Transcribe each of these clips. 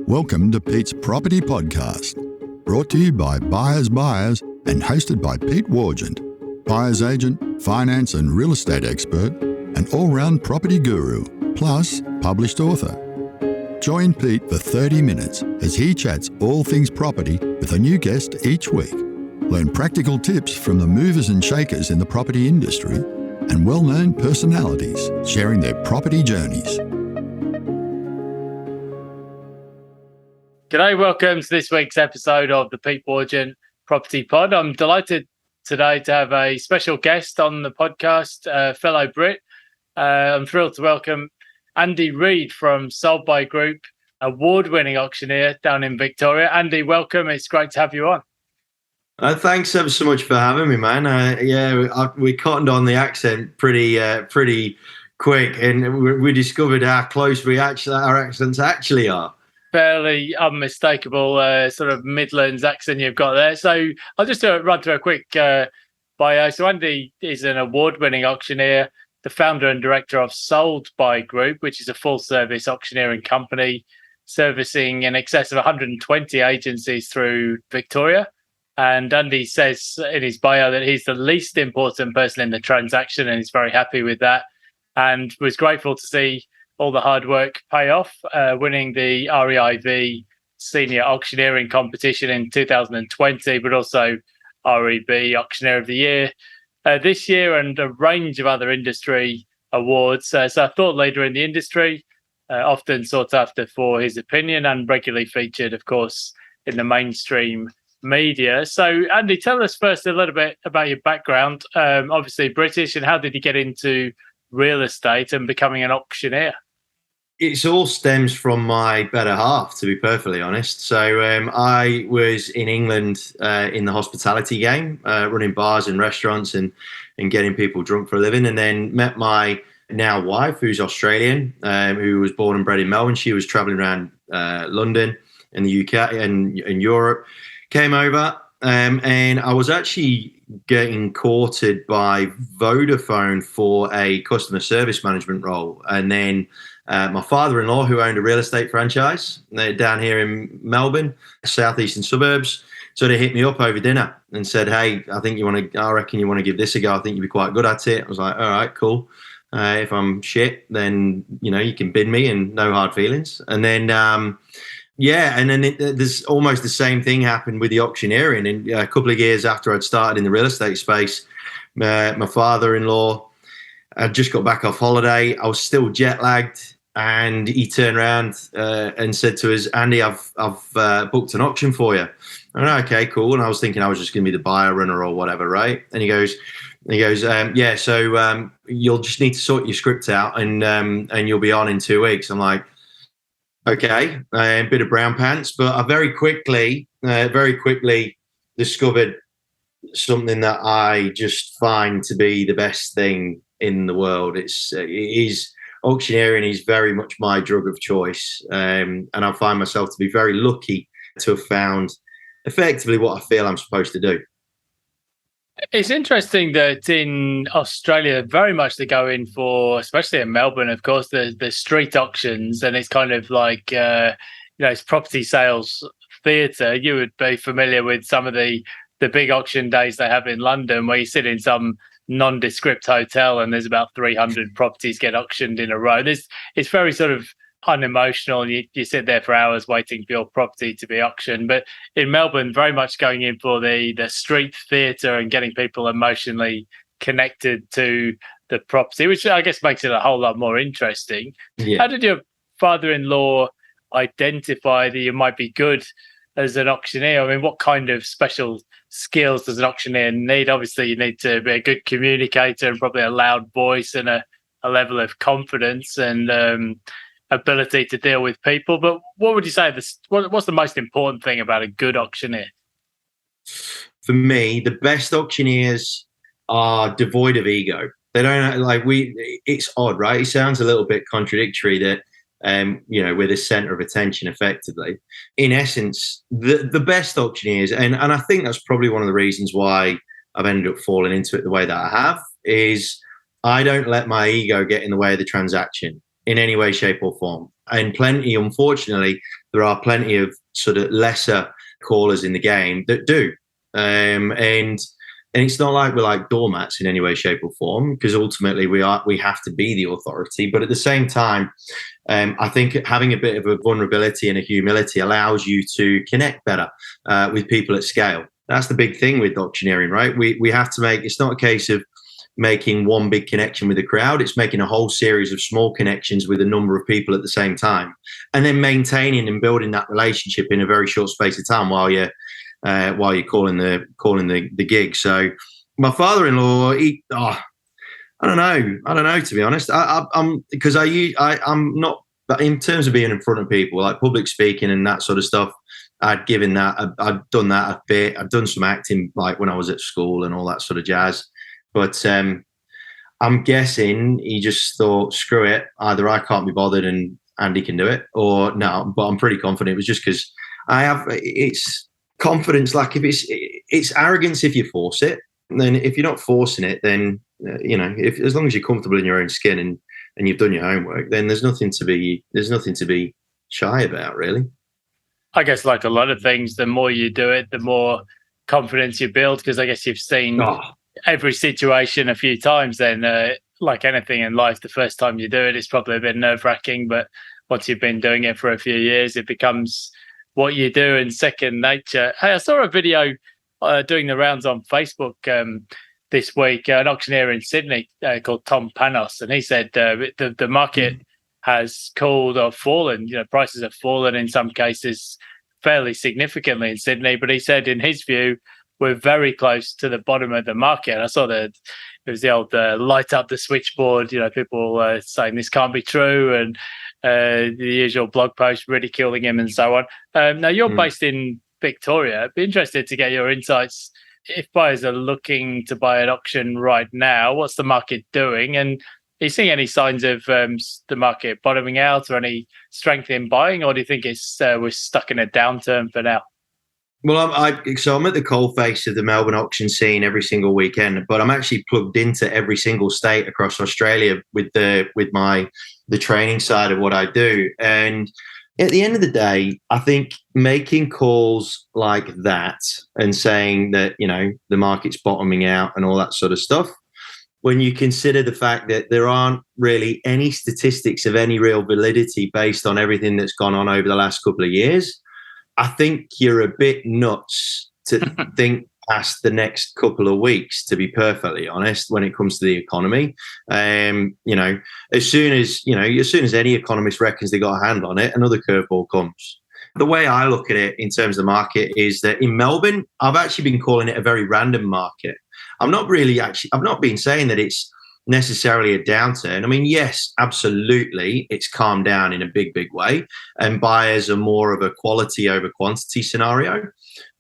Welcome to Pete's Property Podcast, brought to you by Buyers and hosted by Pete Wargent, buyer's agent, finance and real estate expert, and all-round property guru, plus published author. Join Pete for 30 minutes as he chats all things property with a new guest each week. Learn practical tips from the movers and shakers in the property industry and well-known personalities sharing their property journeys. G'day, welcome to this week's episode of the Pete Wargent Property Pod. I'm delighted today to have a special guest on the podcast, fellow Brit. I'm thrilled to welcome Andy Reid from Sold By Group, award-winning auctioneer down in Victoria. Andy, welcome. It's great to have you on. Thanks ever so much for having me, man. We cottoned on the accent pretty quick, and we discovered how close our accents actually are. Fairly unmistakable sort of Midlands accent you've got there. So I'll just run through a quick bio. So Andy is an award-winning auctioneer, the founder and director of Sold By Group, which is a full-service auctioneering company servicing in excess of 120 agencies through Victoria. And Andy says in his bio that he's the least important person in the transaction, and he's very happy with that, and was grateful to see all the hard work pay off, winning the REIV Senior Auctioneering Competition in 2020, but also REB Auctioneer of the Year this year, and a range of other industry awards. So a thought leader in the industry, often sought after for his opinion, and regularly featured, of course, in the mainstream media. So Andy, tell us first a little bit about your background. Obviously British, and how did you get into real estate and becoming an auctioneer? It all stems from my better half, to be perfectly honest. So I was in England in the hospitality game, running bars and restaurants and getting people drunk for a living, and then met my now wife, who's Australian, who was born and bred in Melbourne. She was traveling around London and the UK and Europe, came over, and I was actually getting courted by Vodafone for a customer service management role. And then my father-in-law, who owned a real estate franchise down here in Melbourne, southeastern suburbs, sort of hit me up over dinner and said, "Hey, I reckon you want to give this a go. I think you'd be quite good at it." I was like, "All right, cool. If I'm shit, then, you can bid me and no hard feelings." And then, there's almost the same thing happened with the auctioneering. And a couple of years after I'd started in the real estate space, my father-in-law had just got back off holiday. I was still jet lagged. And he turned around and said to us, "Andy, I've booked an auction for you." I went, "Okay, cool." And I was thinking I was just going to be the buyer runner or whatever, right? And he goes, so you'll just need to sort your script out and you'll be on in 2 weeks. I'm like, okay, a bit of brown pants, but I very quickly discovered something that I just find to be the best thing in the world. Auctioneering is very much my drug of choice, and I find myself to be very lucky to have found effectively what I feel I'm supposed to do. It's interesting that in Australia, very much they go in for, especially in Melbourne, of course, the street auctions, and it's kind of like, it's property sales theatre. You would be familiar with some of the big auction days they have in London, where you sit in some nondescript hotel and there's about 300 properties get auctioned in a row. It's very sort of unemotional, and you sit there for hours waiting for your property to be auctioned. But in Melbourne, very much going in for the street theatre and getting people emotionally connected to the property, which I guess makes it a whole lot more interesting. Yeah. How did your father-in-law identify that you might be good as an auctioneer? I mean, what kind of special skills does an auctioneer need? Obviously, you need to be a good communicator and probably a loud voice and a level of confidence and ability to deal with people. But what would you say what's the most important thing about a good auctioneer? For me, the best auctioneers are devoid of ego. They don't it's odd, right? It sounds a little bit contradictory that we're the center of attention effectively. In essence, the best auctioneers, and I think that's probably one of the reasons why I've ended up falling into it the way that I have, is I don't let my ego get in the way of the transaction in any way, shape or form. And unfortunately, there are plenty of sort of lesser callers in the game that do. And it's not like we're like doormats in any way, shape, or form, because ultimately we have to be the authority. But at the same time, I think having a bit of a vulnerability and a humility allows you to connect better with people at scale. That's the big thing with auctioneering, right? We have to make, it's not a case of making one big connection with the crowd. It's making a whole series of small connections with a number of people at the same time, and then maintaining and building that relationship in a very short space of time while you're calling the gig. So my father-in-law, I don't know, to be honest. I'm not, but in terms of being in front of people, like public speaking and that sort of stuff, I'd done that a bit. I'd done some acting like when I was at school and all that sort of jazz. But I'm guessing he just thought, screw it, either I can't be bothered and Andy can do it, or no. But I'm pretty confident it was just because it's confidence. Like, if it's arrogance if you force it. And then if you're not forcing it, then if as long as you're comfortable in your own skin and you've done your homework, then there's nothing to be shy about, really. I guess, like a lot of things, the more you do it, the more confidence you build, because I guess you've seen every situation a few times. Then like anything in life, the first time you do it, it's probably a bit nerve-wracking, but once you've been doing it for a few years, it becomes what you do and second nature. Hey, I saw a video doing the rounds on Facebook this week, an auctioneer in Sydney called Tom Panos, and he said the market has cooled or fallen. Prices have fallen in some cases fairly significantly in Sydney, but he said in his view, we're very close to the bottom of the market. I saw that it was the old light up the switchboard, people saying this can't be true, and the usual blog post ridiculing him and so on. Now, you're based in Victoria. I'd be interested to get your insights. If buyers are looking to buy at auction right now, what's the market doing? And are you seeing any signs of the market bottoming out or any strength in buying, or do you think we're stuck in a downturn for now? Well, I'm at the coalface of the Melbourne auction scene every single weekend, but I'm actually plugged into every single state across Australia with the training side of what I do. And at the end of the day, I think making calls like that and saying that, the market's bottoming out and all that sort of stuff, when you consider the fact that there aren't really any statistics of any real validity based on everything that's gone on over the last couple of years, I think you're a bit nuts to think past the next couple of weeks, to be perfectly honest, when it comes to the economy. As soon as any economist reckons they got a hand on it, another curveball comes. The way I look at it in terms of the market is that in Melbourne, I've actually been calling it a very random market. I've not been saying that it's necessarily a downturn. I mean, yes, absolutely, it's calmed down in a big, big way, and buyers are more of a quality over quantity scenario.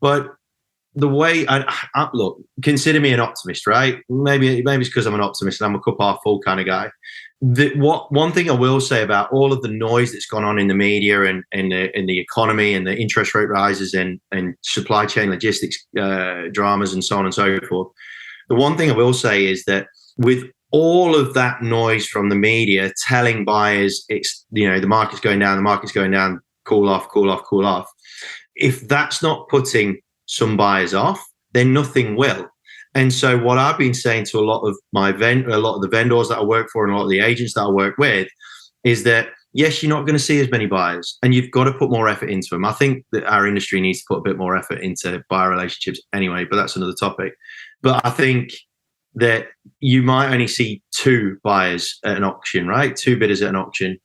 But the way I look, consider me an optimist, right? Maybe it's because I'm an optimist and I'm a cup half full kind of guy. One thing I will say about all of the noise that's gone on in the media and in the economy and the interest rate rises and supply chain logistics dramas and so on and so forth, the one thing I will say is that with all of that noise from the media telling buyers it's, the market's going down, cool off. If that's not putting some buyers off, then nothing will. And so what I've been saying to a lot of the vendors that I work for and a lot of the agents that I work with is that, yes, you're not going to see as many buyers and you've got to put more effort into them. I think that our industry needs to put a bit more effort into buyer relationships anyway, but that's another topic. But I think that you might only see two buyers at an auction, right? Two bidders at an auction.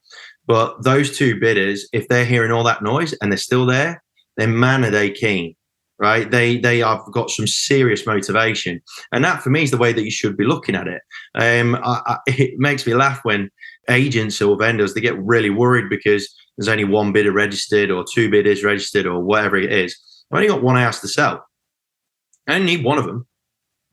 But those two bidders, if they're hearing all that noise and they're still there, then man, are they keen, right? They have got some serious motivation. And that, for me, is the way that you should be looking at it. It makes me laugh when agents or vendors, they get really worried because there's only one bidder registered or two bidders registered or whatever it is. I've only got one house to sell. I only need one of them.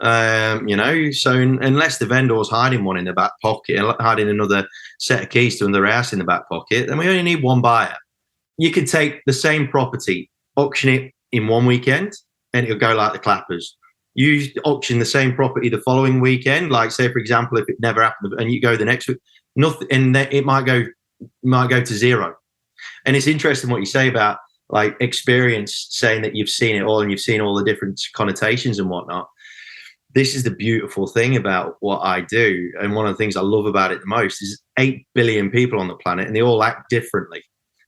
So unless the vendor's hiding one in the back pocket and hiding another set of keys to another house in the back pocket, then we only need one buyer. You could take the same property, auction it in one weekend, and it'll go like the clappers. You auction the same property the following weekend, like say, for example, if it never happened and you go the next week, nothing, and it might go to zero. And it's interesting what you say about like experience, saying that you've seen it all and you've seen all the different connotations and whatnot. This is the beautiful thing about what I do. And one of the things I love about it the most is 8 billion people on the planet, and they all act differently.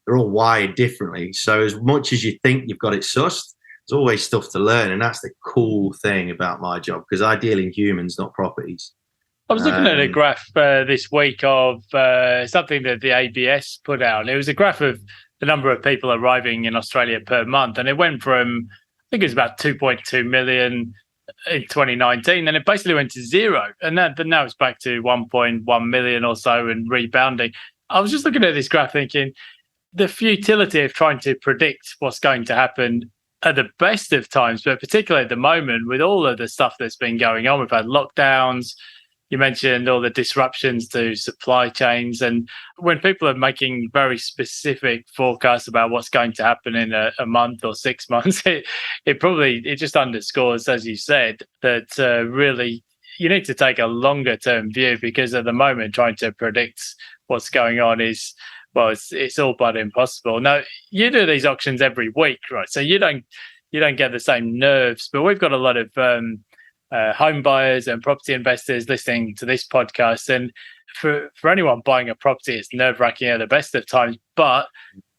They're all wired differently. So as much as you think you've got it sussed, there's always stuff to learn. And that's the cool thing about my job, because I deal in humans, not properties. I was looking at a graph this week of something that the ABS put out. It was a graph of the number of people arriving in Australia per month. And it went from, I think it was about 2.2 million in 2019, and it basically went to zero. And now it's back to 1.1 million or so and rebounding. I was just looking at this graph thinking the futility of trying to predict what's going to happen at the best of times, but particularly at the moment with all of the stuff that's been going on. We've had lockdowns. You mentioned all the disruptions to supply chains. And when people are making very specific forecasts about what's going to happen in a month or 6 months, it just underscores, as you said, that really you need to take a longer term view, because at the moment trying to predict what's going on is, well, it's all but impossible. Now, you do these auctions every week, right? So you don't get the same nerves, but we've got a lot of home buyers and property investors listening to this podcast. And for anyone buying a property, it's nerve-wracking at the best of times. But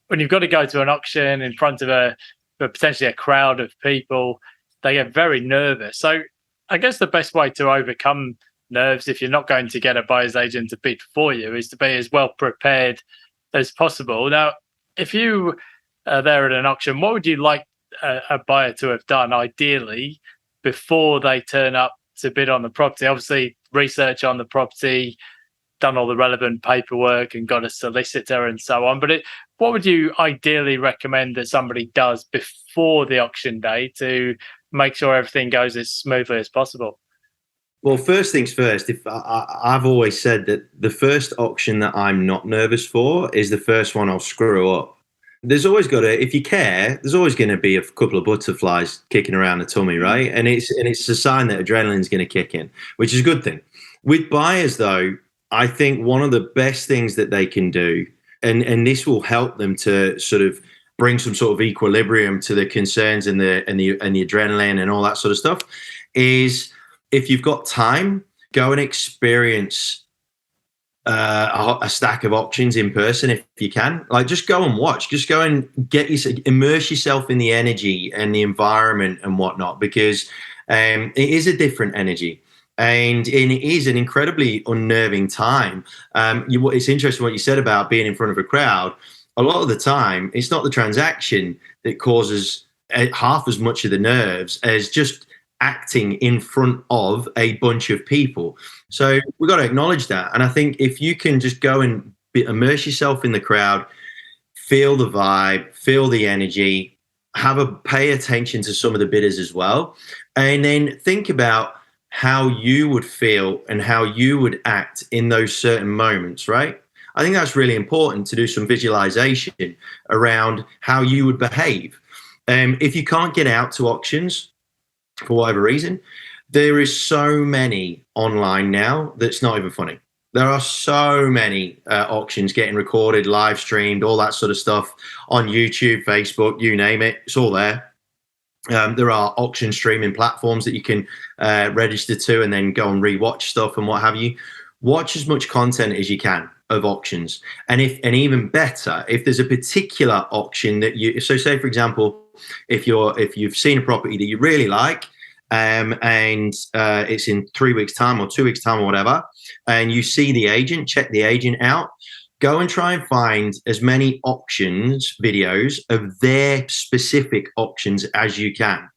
when you've got to go to an auction in front of potentially a crowd of people, they get very nervous. So I guess the best way to overcome nerves, if you're not going to get a buyer's agent to bid for you, is to be as well prepared as possible. Now, if you are there at an auction, what would you like a buyer to have done ideally before they turn up to bid on the property? Obviously, research on the property, done all the relevant paperwork and got a solicitor and so on. But what would you ideally recommend that somebody does before the auction day to make sure everything goes as smoothly as possible? Well, first things first, I've always said that the first auction that I'm not nervous for is the first one I'll screw up. There's always if you care, there's always going to be a couple of butterflies kicking around the tummy, right? And it's a sign that adrenaline's going to kick in, which is a good thing. With buyers, though, I think one of the best things that they can do, and this will help them to sort of bring some sort of equilibrium to the concerns and the adrenaline and all that sort of stuff, is if you've got time, go and experience a stack of auctions in person if you can. Like, just go and watch. Just go and immerse yourself in the energy and the environment and whatnot, because it is a different energy. And it is an incredibly unnerving time. It's interesting what you said about being in front of a crowd. A lot of the time, it's not the transaction that causes half as much of the nerves as just acting in front of a bunch of people. So we've got to acknowledge that. And I think if you can just go and immerse yourself in the crowd, feel the vibe, feel the energy, pay attention to some of the bidders as well, and then think about how you would feel and how you would act in those certain moments, right? I think that's really important, to do some visualization around how you would behave. If you can't get out to auctions for whatever reason, there is so many online now that's not even funny. There are so many auctions getting recorded, live streamed, all that sort of stuff on YouTube, Facebook, you name it, it's all there. There are auction streaming platforms that you can register to and then go and rewatch stuff and what have you. Watch as much content as you can of auctions. And even better, if there's a particular auction that so say for example, if you've seen a property that you really like, and it's in 3 weeks' time or 2 weeks' time or whatever, and you see the agent, check the agent out, go and try and find as many auctions videos of their specific auctions as you can,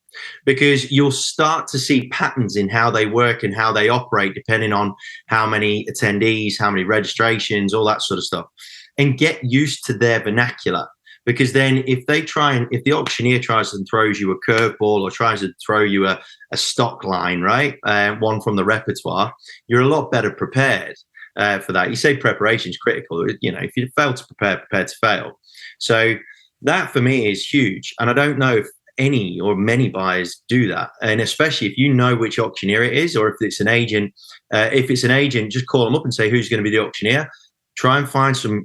because you'll start to see patterns in how they work and how they operate, depending on how many attendees, how many registrations, all that sort of stuff, and get used to their vernacular. Because then if the auctioneer tries and throws you a curveball or tries to throw you a stock line, right, one from the repertoire, you're a lot better prepared for that. You say preparation is critical. You know, if you fail to prepare to fail. So that for me is huge. And I don't know if any or many buyers do that. And especially if you know which auctioneer it is, or if it's an agent, just call them up and say, who's going to be the auctioneer? Try and find some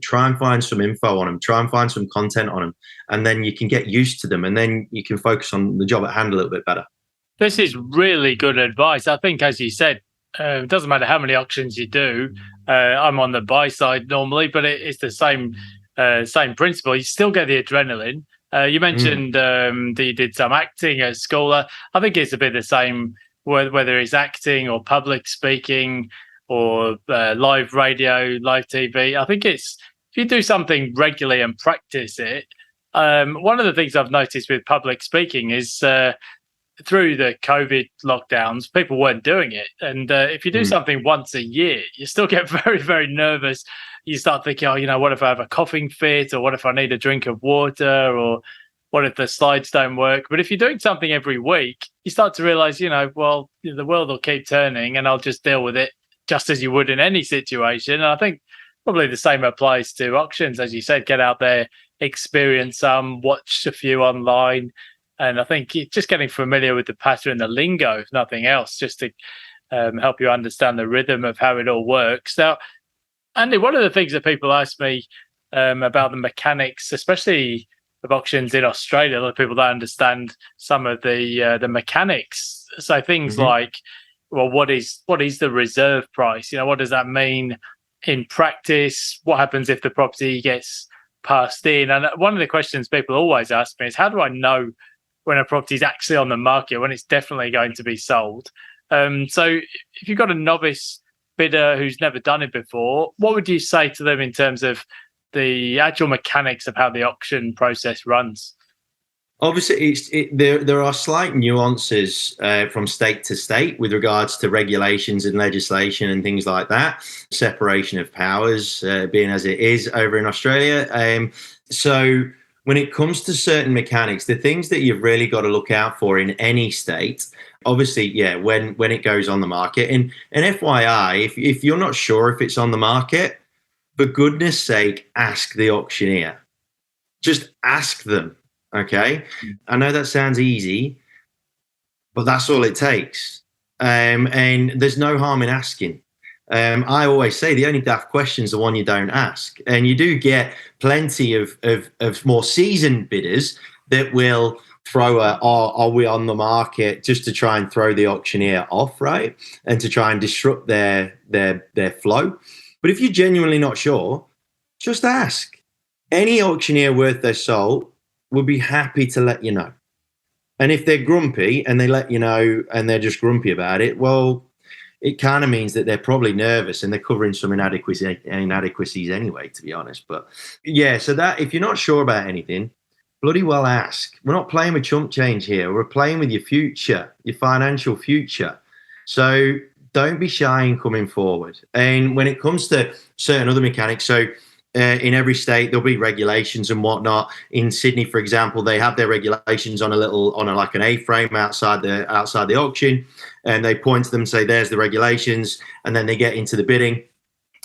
info on them. Try and find some content on them, and then you can get used to them, and then you can focus on the job at hand a little bit better. This is really good advice. I think, as you said, it doesn't matter how many auctions you do. I'm on the buy side normally, but it's the same principle. You still get the adrenaline. You mentioned that you did some acting at school. I think it's a bit the same, whether it's acting or public speaking or live radio, live TV. I think it's, if you do something regularly and practice it, one of the things I've noticed with public speaking is through the COVID lockdowns, people weren't doing it. And if you do something once a year, you still get very, very nervous. You start thinking, what if I have a coughing fit, or what if I need a drink of water, or what if the slides don't work? But if you're doing something every week, you start to realize, the world will keep turning, and I'll just deal with it just as you would in any situation. And I think probably the same applies to auctions. As you said, get out there, experience some, watch a few online. And I think just getting familiar with the pattern, the lingo, if nothing else, just to help you understand the rhythm of how it all works. Now, Andy, one of the things that people ask me about the mechanics, especially of auctions in Australia, a lot of people don't understand some of the mechanics. So things like, well, what is the reserve price? What does that mean in practice? What happens if the property gets passed in? And one of the questions people always ask me is, how do I know when a property is actually on the market, when it's definitely going to be sold? So if you've got a novice bidder who's never done it before, what would you say to them in terms of the actual mechanics of how the auction process runs? Obviously, there are slight nuances from state to state with regards to regulations and legislation and things like that. Separation of powers, being as it is over in Australia. So when it comes to certain mechanics, the things that you've really got to look out for in any state, obviously, when it goes on the market. And FYI, if you're not sure if it's on the market, for goodness sake, ask the auctioneer. Just ask them, okay? I know that sounds easy, but that's all it takes. And there's no harm in asking. I always say the only daft question is the one you don't ask. And you do get plenty of more seasoned bidders that will throw are we on the market, just to try and throw the auctioneer off, right? And to try and disrupt their flow. But if you're genuinely not sure, just ask. Any auctioneer worth their salt will be happy to let you know. And if they're grumpy and they let you know and they're just grumpy about it, well, it kind of means that they're probably nervous and they're covering some inadequacies anyway, to be honest. But yeah, so that if you're not sure about anything, bloody well ask. We're not playing with chump change here. We're playing with your future, your financial future. So don't be shy in coming forward. And when it comes to certain other mechanics, so in every state there'll be regulations and whatnot. In Sydney, for example, they have their regulations on like an A-frame outside the auction, and they point to them and say, "There's the regulations," and then they get into the bidding.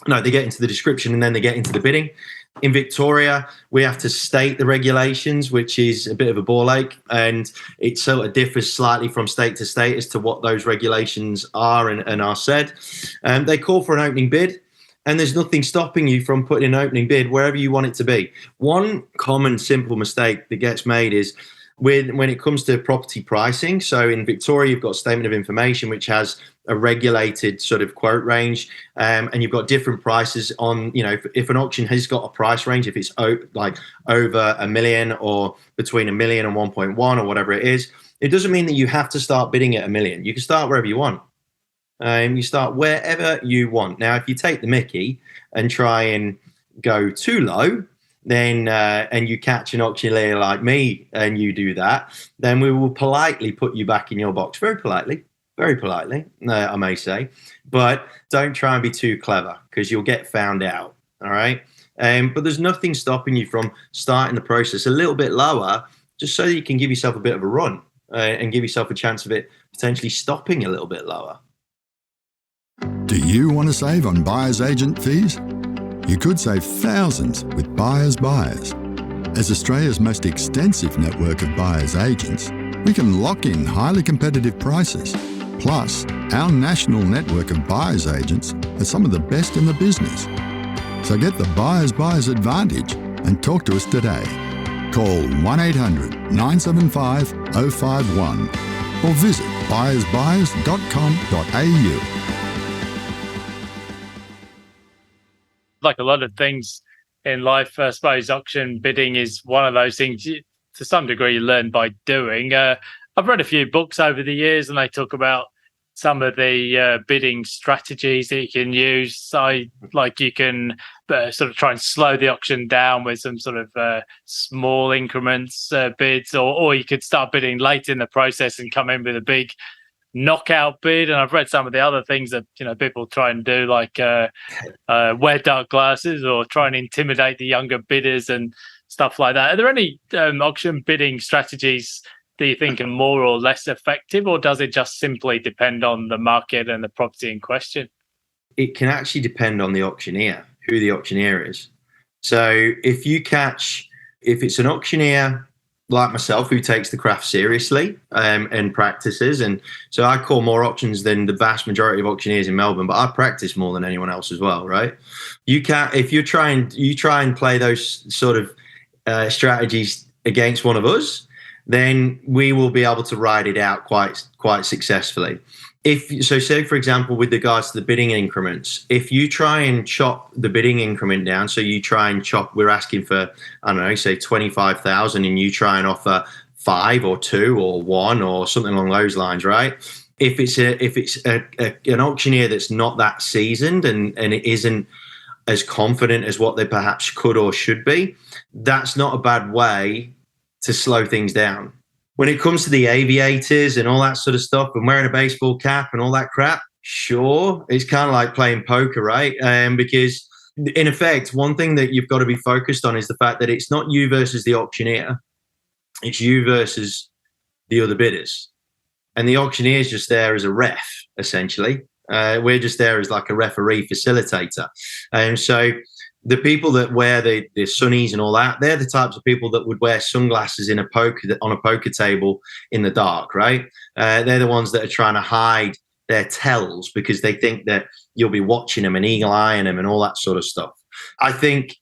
No, they get into the description and then they get into the bidding. In Victoria, we have to state the regulations, which is a bit of a ball ache, and it sort of differs slightly from state to state as to what those regulations are and are said. They call for an opening bid, and there's nothing stopping you from putting an opening bid wherever you want it to be. One common, simple mistake that gets made is when it comes to property pricing. So in Victoria, you've got a statement of information which has a regulated sort of quote range, and you've got different prices on, if an auction has got a price range, if it's like over $1 million or between $1 million and 1.1 or whatever it is, it doesn't mean that you have to start bidding at $1 million. You can start wherever you want. You start wherever you want. Now, if you take the mickey and try and go too low, then and you catch an auctioneer like me and you do that, then we will politely put you back in your box. Very politely, I may say. But don't try and be too clever, because you'll get found out, all right? But there's nothing stopping you from starting the process a little bit lower, just so that you can give yourself a bit of a run and give yourself a chance of it potentially stopping a little bit lower. Do you want to save on buyer's agent fees? You could save thousands with Buyers Buyers. As Australia's most extensive network of buyer's agents, we can lock in highly competitive prices. Plus, our national network of buyer's agents are some of the best in the business. So get the buyer's advantage and talk to us today. Call 1-800-975-051 or visit buyersbuyers.com.au. Like a lot of things in life, I suppose auction bidding is one of those things to some degree you learn by doing. I've read a few books over the years and they talk about some of the bidding strategies that you can use. So like you can sort of try and slow the auction down with some sort of small increments bids, or you could start bidding late in the process and come in with a big knockout bid. And I've read some of the other things that people try and do, like wear dark glasses or try and intimidate the younger bidders and stuff like that. Are there any auction bidding strategies do you think are more or less effective, or does it just simply depend on the market and the property in question? It can actually depend on the auctioneer, who the auctioneer is. So if it's an auctioneer like myself who takes the craft seriously and practices, and so I call more auctions than the vast majority of auctioneers in Melbourne, but I practice more than anyone else as well, right? If you try and play those sort of strategies against one of us, then we will be able to ride it out quite successfully. Say for example, with regards to the bidding increments, if you try and chop the bidding increment down, so you try and chop, we're asking for, I don't know, say 25,000, and you try and offer 5 or 2 or 1 or something along those lines, right? If it's an auctioneer that's not that seasoned and it isn't as confident as what they perhaps could or should be, that's not a bad way to slow things down. When it comes to the aviators and all that sort of stuff and wearing a baseball cap and all that crap, sure, it's kind of like playing poker, right? Because in effect, one thing that you've got to be focused on is the fact that it's not you versus the auctioneer, it's you versus the other bidders. And the auctioneer is just there as a ref, essentially. We're just there as like a referee facilitator. And so the people that wear the sunnies and all that, they're the types of people that would wear sunglasses on a poker table in the dark, right? They're the ones that are trying to hide their tells because they think that you'll be watching them and eagle-eyeing them and all that sort of stuff. I think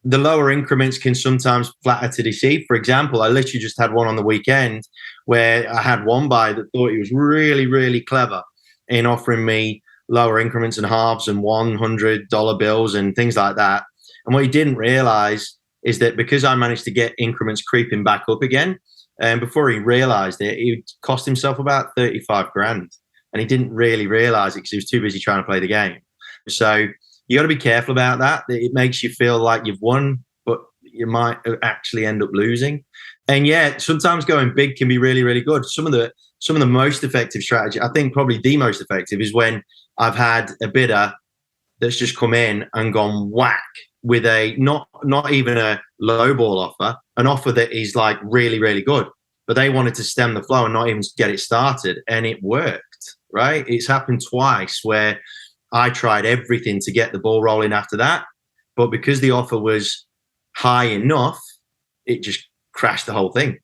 the lower increments can sometimes flatter to deceive. For example, I literally just had one on the weekend where I had one buyer that thought he was really, really clever in offering me lower increments and halves and $100 bills and things like that. And what he didn't realize is that because I managed to get increments creeping back up again, and before he realized it, he cost himself about 35 grand. And he didn't really realize it because he was too busy trying to play the game. So you got to be careful about that. It makes you feel like you've won, but you might actually end up losing. And yeah, sometimes going big can be really, really good. Some of the most effective strategy, I think probably the most effective, is when I've had a bidder that's just come in and gone whack with a not even a low ball offer, an offer that is like really, really good, but they wanted to stem the flow and not even get it started, and it worked, right? It's happened twice where I tried everything to get the ball rolling after that, but because the offer was high enough, it just crashed the whole thing.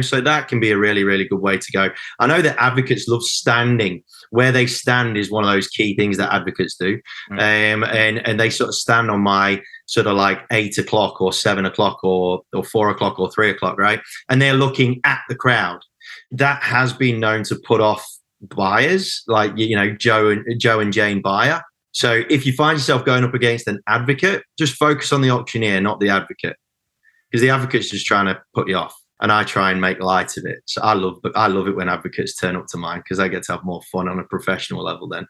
So that can be a really, really good way to go. I know that advocates love standing. Where they stand is one of those key things that advocates do. And they sort of stand on my sort of like 8 o'clock or 7 o'clock or 4 o'clock or 3 o'clock, right? And they're looking at the crowd. That has been known to put off buyers like, Joe and Jane buyer. So if you find yourself going up against an advocate, just focus on the auctioneer, not the advocate, because the advocate's just trying to put you off. And I try and make light of it. So I love it when advocates turn up to mine because I get to have more fun on a professional level. Then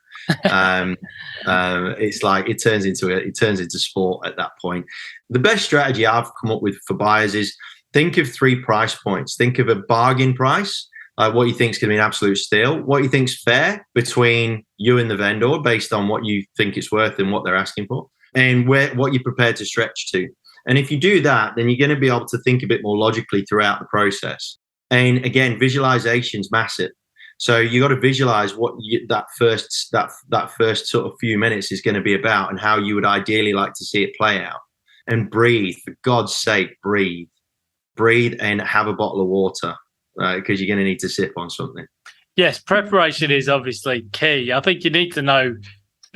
it's like it turns into sport at that point. The best strategy I've come up with for buyers is think of 3 price points. Think of a bargain price, what you think is going to be an absolute steal, what you think is fair between you and the vendor based on what you think it's worth and what they're asking for, and what you're prepared to stretch to. And if you do that, then you're going to be able to think a bit more logically throughout the process. And again, visualization is massive. So you got to visualize what that first sort of few minutes is going to be about and how you would ideally like to see it play out. And breathe, for God's sake, breathe and have a bottle of water, right? Because you're going to need to sip on something. Yes, preparation is obviously key. I think you need to know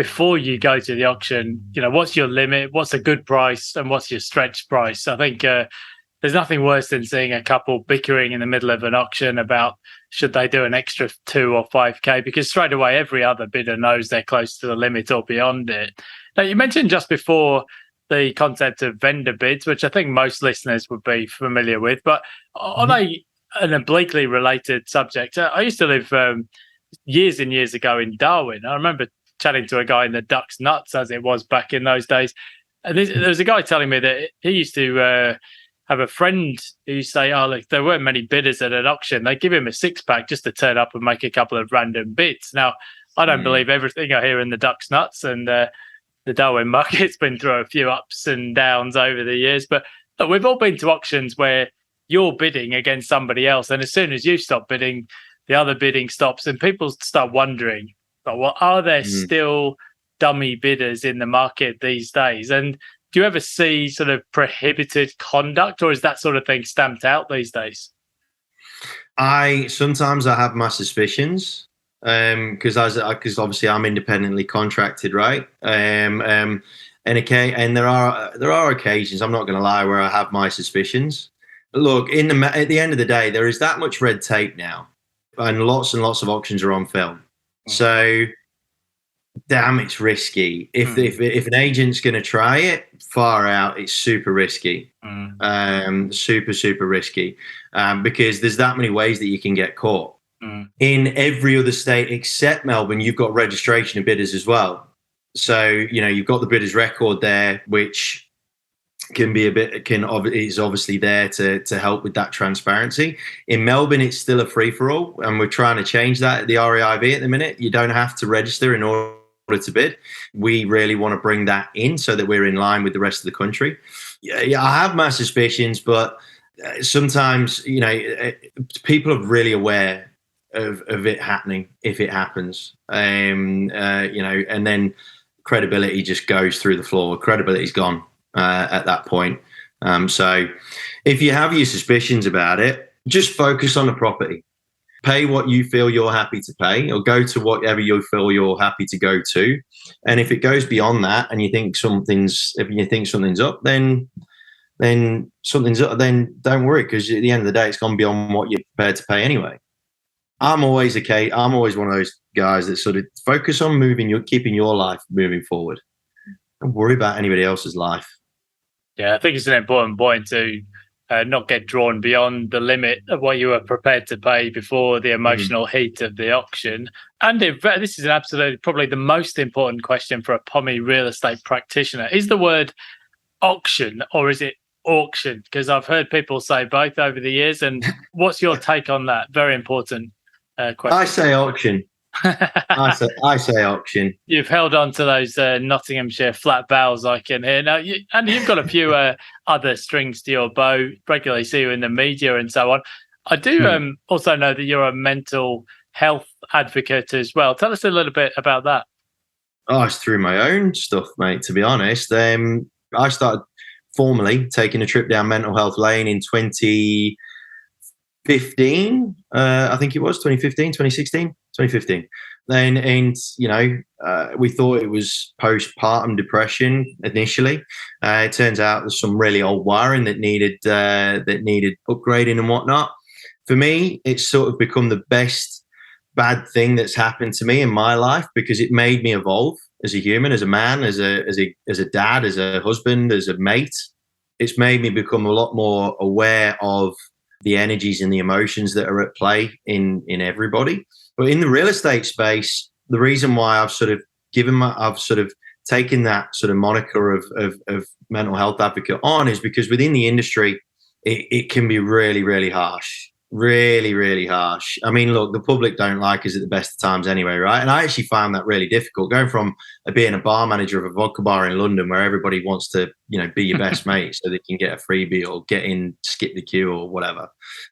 before you go to the auction, what's your limit, what's a good price, and what's your stretch price. I think there's nothing worse than seeing a couple bickering in the middle of an auction about should they do an extra 2 or 5K, because straight away every other bidder knows they're close to the limit or beyond it. Now, you mentioned just before the concept of vendor bids, which I think most listeners would be familiar with, but on an obliquely related subject, I used to live years and years ago in Darwin. I remember chatting to a guy in the Ducks Nuts, as it was back in those days, and there was a guy telling me that he used to have a friend who used to say, oh, look, there weren't many bidders at an auction. They give him a 6-pack just to turn up and make a couple of random bids. Now, I don't believe everything I hear in the Ducks Nuts, and the Darwin market's been through a few ups and downs over the years. But look, we've all been to auctions where you're bidding against somebody else, and as soon as you stop bidding, the other bidding stops, and people start wondering, well, are there still dummy bidders in the market these days? And do you ever see sort of prohibited conduct, or is that sort of thing stamped out these days? Sometimes I have my suspicions, because obviously I'm independently contracted, right? And there are occasions, I'm not going to lie, where I have my suspicions. Look, at the end of the day, there is that much red tape now, and lots of auctions are on film. So, damn, it's risky. If an agent's going to try it, far out, it's super risky. Super risky, because there's that many ways that you can get caught. In every other state except Melbourne, you've got registration of bidders as well. So, you've got the bidders record there, which is obviously there to help with that transparency. In Melbourne, it's still a free-for-all, and we're trying to change that at the REIV at the minute. You don't have to register in order to bid. We really want to bring that in so that we're in line with the rest of the country. Yeah, I have my suspicions, but sometimes, people are really aware of it happening if it happens. And then credibility just goes through the floor. Credibility's gone at that point. So if you have your suspicions about it, just focus on the property. Pay what you feel you're happy to pay, or go to whatever you feel you're happy to go to. And if it goes beyond that, and you think something's up, then something's up. Then don't worry, because at the end of the day, it's gone beyond what you're prepared to pay anyway. I'm always one of those guys that sort of focus on keeping your life moving forward. Don't worry about anybody else's life. Yeah, I think it's an important point to not get drawn beyond the limit of what you were prepared to pay before the emotional heat of the auction. And this is probably the most important question for a POMI real estate practitioner. Is the word auction or is it auction? Because I've heard people say both over the years. And what's your take on that? Very important question. I say auction. I say auction. You've held on to those Nottinghamshire flat bows, I can hear. Now, you've got a few other strings to your bow. Regularly see you in the media and so on. I do also know that you're a mental health advocate as well. Tell us a little bit about that. Oh, it's through my own stuff, mate, to be honest. I started formally taking a trip down mental health lane in 2015. I think it was 2015, 2016, 2015. And we thought it was postpartum depression initially. It turns out there's some really old wiring that needed upgrading and whatnot. For me, it's sort of become the best bad thing that's happened to me in my life, because it made me evolve as a human, as a man, as a dad, as a husband, as a mate. It's made me become a lot more aware of the energies and the emotions that are at play in everybody. But in the real estate space, the reason why I've sort of taken that sort of moniker of mental health advocate on is because within the industry, it can be really, really harsh. Really, really harsh. I mean, look, the public don't like us at the best of times anyway, right? And I actually found that really difficult, going from being a bar manager of a vodka bar in London where everybody wants to, be your best mate so they can get a freebie or get in, skip the queue or whatever,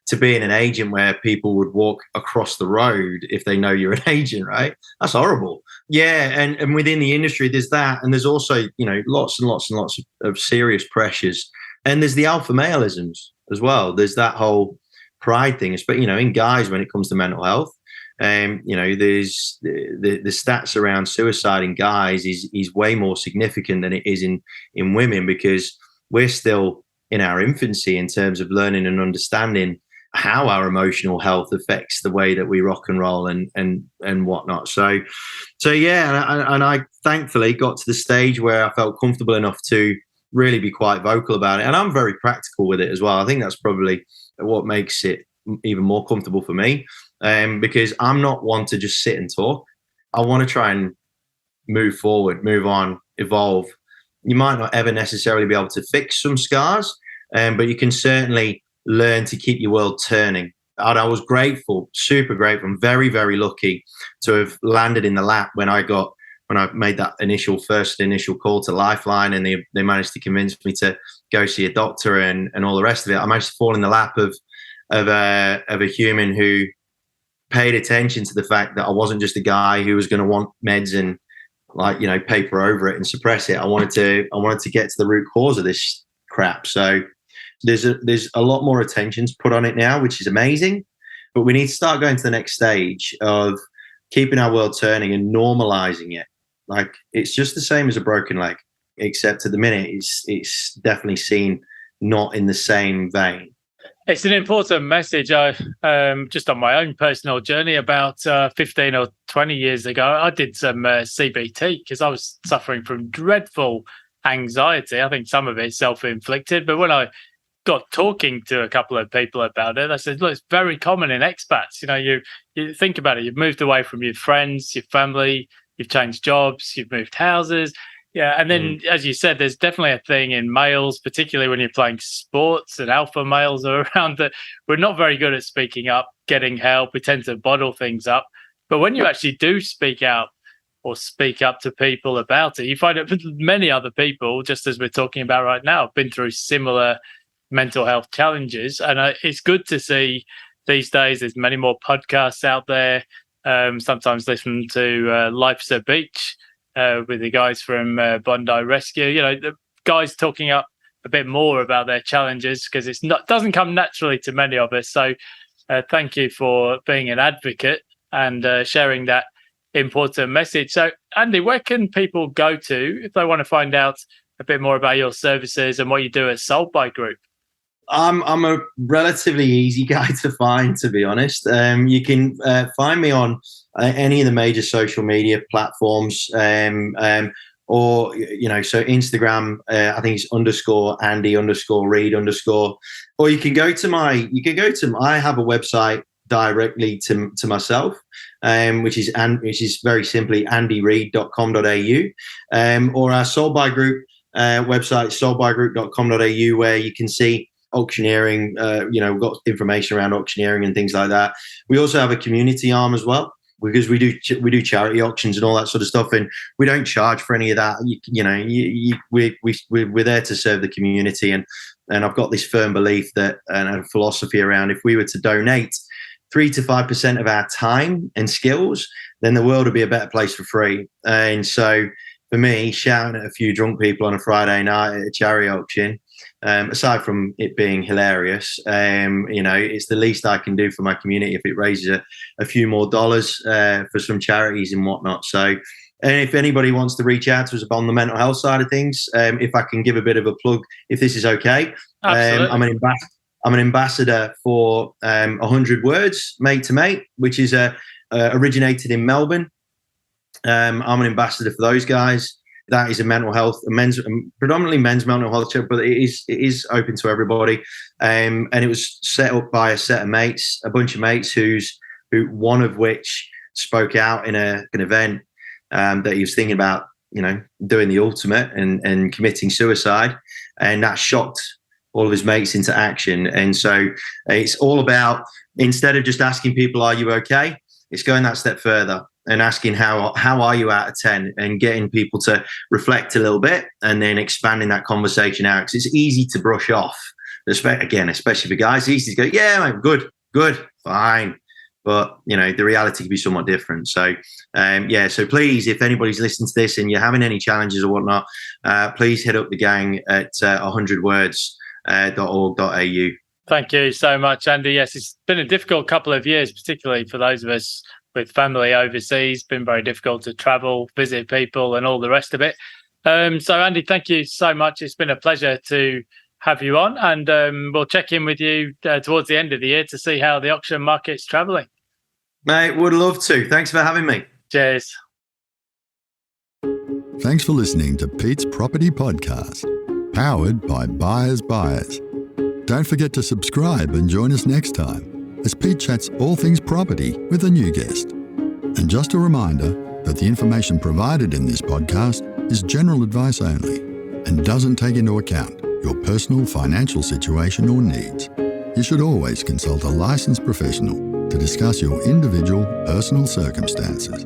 to being an agent where people would walk across the road if they know you're an agent, right? That's horrible. Yeah, and within the industry, there's that. And there's also, lots and lots and lots of serious pressures. And there's the alpha maleisms as well. There's that whole pride thing, but in guys, when it comes to mental health, There's the stats around suicide in guys is way more significant than it is in women, because we're still in our infancy in terms of learning and understanding how our emotional health affects the way that we rock and roll and whatnot. So yeah, and I thankfully got to the stage where I felt comfortable enough to really be quite vocal about it, and I'm very practical with it as well. I think that's probably what makes it even more comfortable for me, because I'm not one to just sit and talk. I want to try and move forward, move on, evolve. You might not ever necessarily be able to fix some scars, but you can certainly learn to keep your world turning. And I was grateful, super grateful. I'm very, very lucky to have landed in the lap when I made that initial call to Lifeline, and they managed to convince me to go see a doctor and all the rest of it. I managed to fall in the lap of a human who paid attention to the fact that I wasn't just a guy who was going to want meds and paper over it and suppress it. I wanted to get to the root cause of this crap. So there's a lot more attention's put on it now, which is amazing. But we need to start going to the next stage of keeping our world turning and normalizing it. Like, it's just the same as a broken leg, except at the minute it's definitely seen not in the same vein. It's an important message. I just on my own personal journey, about 15 or 20 years ago, I did some CBT because I was suffering from dreadful anxiety. I think some of it self-inflicted, but when I got talking to a couple of people about it, I said, look, it's very common in expats. You think about it. You've moved away from your friends, your family, you've changed jobs, you've moved houses. Yeah, and then, as you said, there's definitely a thing in males, particularly when you're playing sports and alpha males are around, that we're not very good at speaking up, getting help. We tend to bottle things up. But when you actually do speak out or speak up to people about it, you find that many other people, just as we're talking about right now, have been through similar mental health challenges. And it's good to see these days there's many more podcasts out there. Sometimes listen to Life's a Beach, with the guys from Bondi Rescue, the guys talking up a bit more about their challenges, because doesn't come naturally to many of us. So thank you for being an advocate and sharing that important message. So Andy, where can people go to if they want to find out a bit more about your services and what you do at Sold by Group? I'm a relatively easy guy to find, to be honest. You can find me on any of the major social media platforms, or so Instagram. I think it's _Andy_Reid_, or you can go to I have a website directly to myself, which is very simply andyreid.com.au, or our Sold by Group website, soldbygroup.com.au, where you can see auctioneering. We've got information around auctioneering and things like that. We also have a community arm as well, because we do charity auctions and all that sort of stuff, and we don't charge for any of that. We're there to serve the community, and I've got this firm belief that, and a philosophy around, if we were to donate 3 to 5% of our time and skills, then the world would be a better place for free. And so for me, shouting at a few drunk people on a Friday night at a charity auction, aside from it being hilarious, it's the least I can do for my community if it raises a few more dollars for some charities and whatnot. So, and if anybody wants to reach out to us on the mental health side of things, if I can give a bit of a plug, if this is okay. Absolutely. I'm an ambassador for 100 Words, Mate to Mate, which is originated in Melbourne. I'm an ambassador for those guys. That is a mental health, predominantly men's mental health show, but it is open to everybody. And it was set up by a bunch of mates, who one of which spoke out in an event that he was thinking about, doing the ultimate and committing suicide, and that shocked all of his mates into action. And so it's all about, instead of just asking people, "Are you okay?" it's going that step further and asking how are you out of 10, and getting people to reflect a little bit, and then expanding that conversation out, because it's easy to brush off. Especially for guys, it's easy to go, "Yeah, mate, good, fine." But the reality can be somewhat different. So so please, if anybody's listening to this and you're having any challenges or whatnot, please hit up the gang at 100words.org.au. Thank you so much, Andy. Yes, it's been a difficult couple of years, particularly for those of us with family overseas, been very difficult to travel, visit people, and all the rest of it. So, Andy, thank you so much. It's been a pleasure to have you on, and we'll check in with you towards the end of the year to see how the auction market's travelling. Mate, would love to. Thanks for having me. Cheers. Thanks for listening to Pete's Property Podcast, powered by Buyers Buyers. Don't forget to subscribe and join us next time as Pete chats all things property with a new guest. And just a reminder that the information provided in this podcast is general advice only and doesn't take into account your personal financial situation or needs. You should always consult a licensed professional to discuss your individual personal circumstances.